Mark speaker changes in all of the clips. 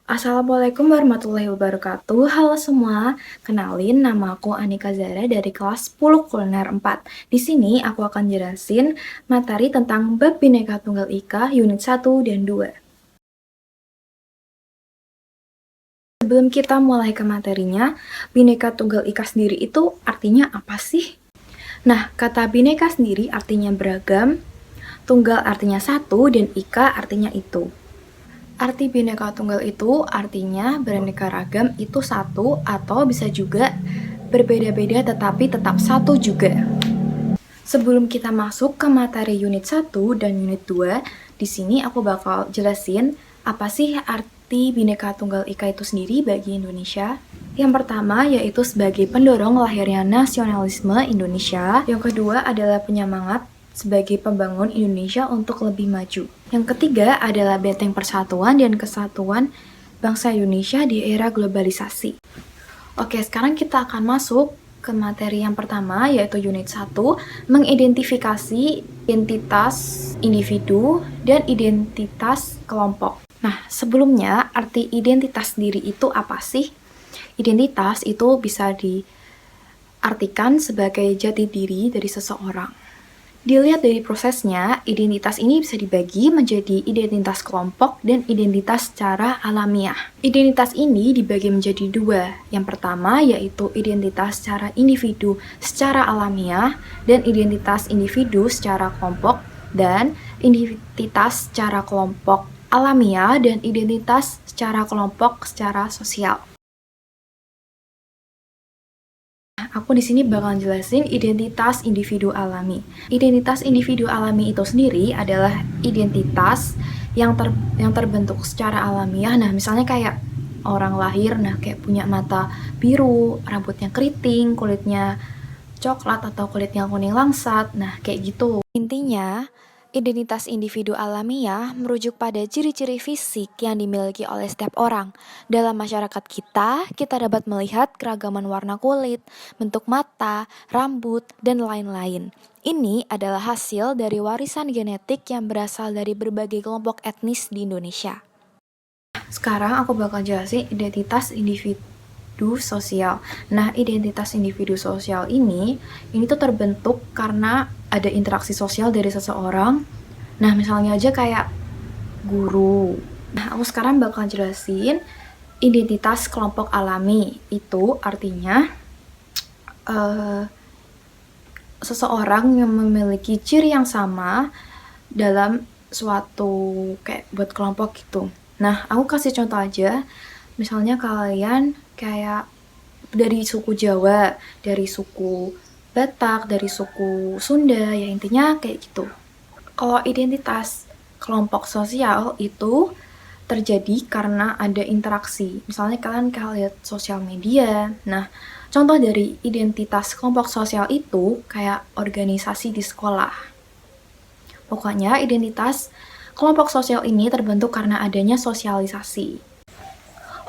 Speaker 1: Assalamualaikum warahmatullahi wabarakatuh. Halo semua, kenalin nama aku Anika Zara dari kelas 10 Kuliner 4. Di sini aku akan jelasin materi tentang bab Bhinneka Tunggal Ika unit 1 dan 2. Sebelum kita mulai ke materinya, Bhinneka Tunggal Ika sendiri itu artinya apa sih? Nah, kata Bhinneka sendiri artinya beragam, Tunggal artinya satu, dan Ika artinya itu. Arti Bhinneka Tunggal itu artinya beraneka ragam itu satu, atau bisa juga berbeda-beda tetapi tetap satu juga. Sebelum kita masuk ke materi unit 1 dan unit 2, di sini aku bakal jelasin apa sih arti Bhinneka Tunggal Ika itu sendiri bagi Indonesia. Yang pertama yaitu sebagai pendorong lahirnya nasionalisme Indonesia. Yang kedua adalah penyemangat sebagai pembangun Indonesia untuk lebih maju. Yang ketiga adalah benteng persatuan dan kesatuan bangsa Indonesia di era globalisasi. Oke, sekarang kita akan masuk ke materi yang pertama, yaitu unit 1, mengidentifikasi identitas individu dan identitas kelompok. Nah, sebelumnya, arti identitas diri itu apa sih? Identitas itu bisa diartikan sebagai jati diri dari seseorang. Dilihat dari prosesnya, identitas ini bisa dibagi menjadi identitas kelompok dan identitas secara alamiah. Identitas ini dibagi menjadi dua. Yang pertama yaitu identitas secara individu secara alamiah dan identitas individu secara kelompok, dan identitas secara kelompok alamiah dan identitas secara kelompok secara sosial. Aku di sini bakal jelasin identitas individu alami. Identitas individu alami itu sendiri adalah identitas yang terbentuk secara alamiah. Nah, misalnya kayak orang lahir, nah kayak punya mata biru, rambutnya keriting, kulitnya coklat atau kulitnya kuning langsat. Nah, kayak gitu. Intinya, identitas individu alamiah merujuk pada ciri-ciri fisik yang dimiliki oleh setiap orang. Dalam masyarakat kita dapat melihat keragaman warna kulit, bentuk mata, rambut, dan lain-lain. Ini adalah hasil dari warisan genetik yang berasal dari berbagai kelompok etnis di Indonesia. Sekarang aku bakal jelasin identitas individu sosial. Nah, identitas individu sosial ini tuh terbentuk karena ada interaksi sosial dari seseorang. Nah, misalnya aja kayak guru. Nah, aku sekarang bakal jelasin identitas kelompok alami. Itu artinya seseorang yang memiliki ciri yang sama dalam suatu kayak buat kelompok gitu. Nah, aku kasih contoh aja. Misalnya kalian kayak dari suku Jawa, dari suku Batak, dari suku Sunda, ya intinya kayak gitu. Kalau identitas kelompok sosial itu terjadi karena ada interaksi. Misalnya kalian lihat sosial media. Nah, contoh dari identitas kelompok sosial itu kayak organisasi di sekolah. Pokoknya identitas kelompok sosial ini terbentuk karena adanya sosialisasi.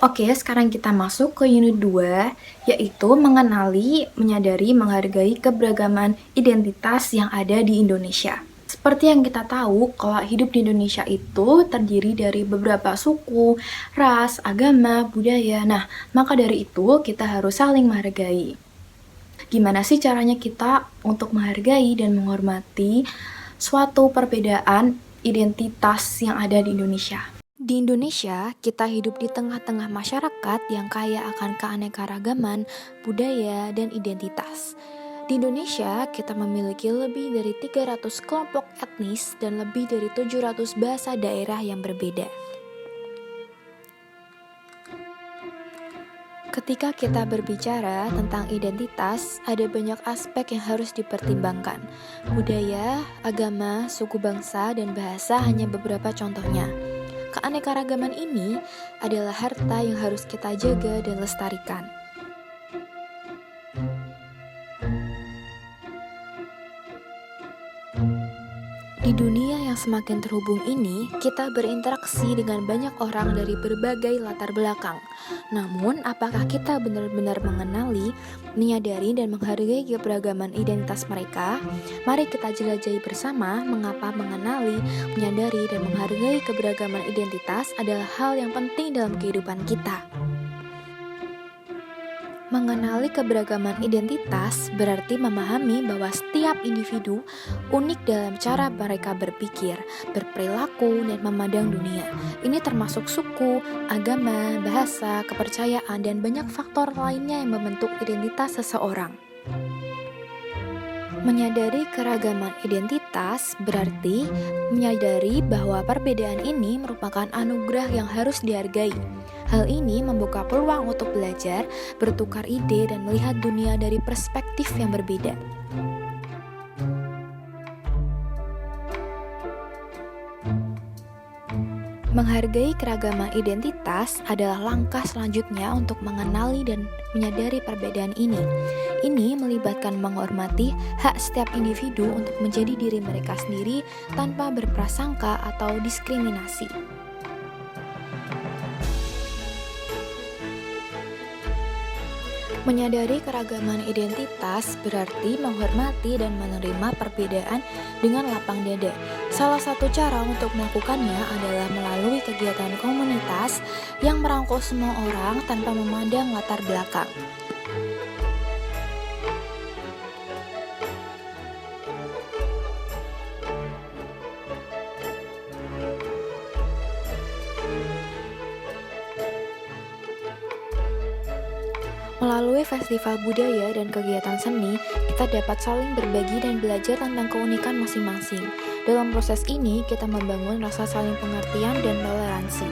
Speaker 1: Oke, sekarang kita masuk ke unit 2, yaitu mengenali, menyadari, menghargai keberagaman identitas yang ada di Indonesia. Seperti yang kita tahu, kalau hidup di Indonesia itu terdiri dari beberapa suku, ras, agama, budaya. Nah, maka dari itu kita harus saling menghargai. Gimana sih caranya kita untuk menghargai dan menghormati suatu perbedaan identitas yang ada di Indonesia? Di Indonesia, kita hidup di tengah-tengah masyarakat yang kaya akan keanekaragaman, budaya, dan identitas. Di Indonesia, kita memiliki lebih dari 300 kelompok etnis dan lebih dari 700 bahasa daerah yang berbeda. Ketika kita berbicara tentang identitas, ada banyak aspek yang harus dipertimbangkan. Budaya, agama, suku bangsa, dan bahasa hanya beberapa contohnya. Keanekaragaman ini adalah harta yang harus kita jaga dan lestarikan. Di dunia yang semakin terhubung ini, kita berinteraksi dengan banyak orang dari berbagai latar belakang. Namun, apakah kita benar-benar mengenali, menyadari, dan menghargai keberagaman identitas mereka? Mari kita jelajahi bersama mengapa mengenali, menyadari, dan menghargai keberagaman identitas adalah hal yang penting dalam kehidupan kita. Mengenali keberagaman identitas berarti memahami bahwa setiap individu unik dalam cara mereka berpikir, berperilaku, dan memandang dunia. Ini termasuk suku, agama, bahasa, kepercayaan, dan banyak faktor lainnya yang membentuk identitas seseorang. Menyadari keragaman identitas berarti menyadari bahwa perbedaan ini merupakan anugerah yang harus dihargai. Hal ini membuka peluang untuk belajar, bertukar ide, dan melihat dunia dari perspektif yang berbeda. Menghargai keragaman identitas adalah langkah selanjutnya untuk mengenali dan menyadari perbedaan ini. Ini melibatkan menghormati hak setiap individu untuk menjadi diri mereka sendiri tanpa berprasangka atau diskriminasi. Menyadari keragaman identitas berarti menghormati dan menerima perbedaan dengan lapang dada. Salah satu cara untuk melakukannya adalah melalui kegiatan komunitas yang merangkul semua orang tanpa memandang latar belakang. Melalui festival budaya dan kegiatan seni, kita dapat saling berbagi dan belajar tentang keunikan masing-masing. Dalam proses ini, kita membangun rasa saling pengertian dan toleransi.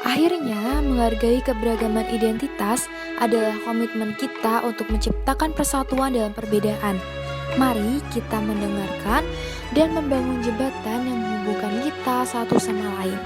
Speaker 1: Akhirnya, menghargai keberagaman identitas adalah komitmen kita untuk menciptakan persatuan dalam perbedaan. Mari kita mendengarkan dan membangun jembatan yang menghubungkan kita satu sama lain.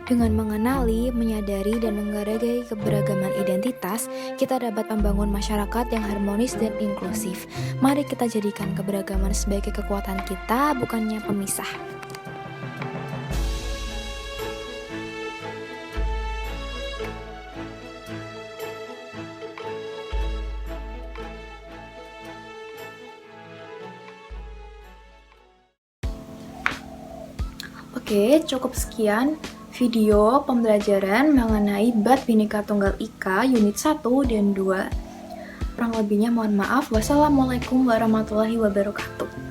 Speaker 1: Dengan mengenali, menyadari, dan menghargai keberagaman identitas, kita dapat membangun masyarakat yang harmonis dan inklusif. Mari kita jadikan keberagaman sebagai kekuatan kita, bukannya pemisah. Oke, cukup sekian video pembelajaran mengenai bab Bhinneka Tunggal Ika unit 1 dan 2. Kurang lebihnya mohon maaf. Wassalamualaikum warahmatullahi wabarakatuh.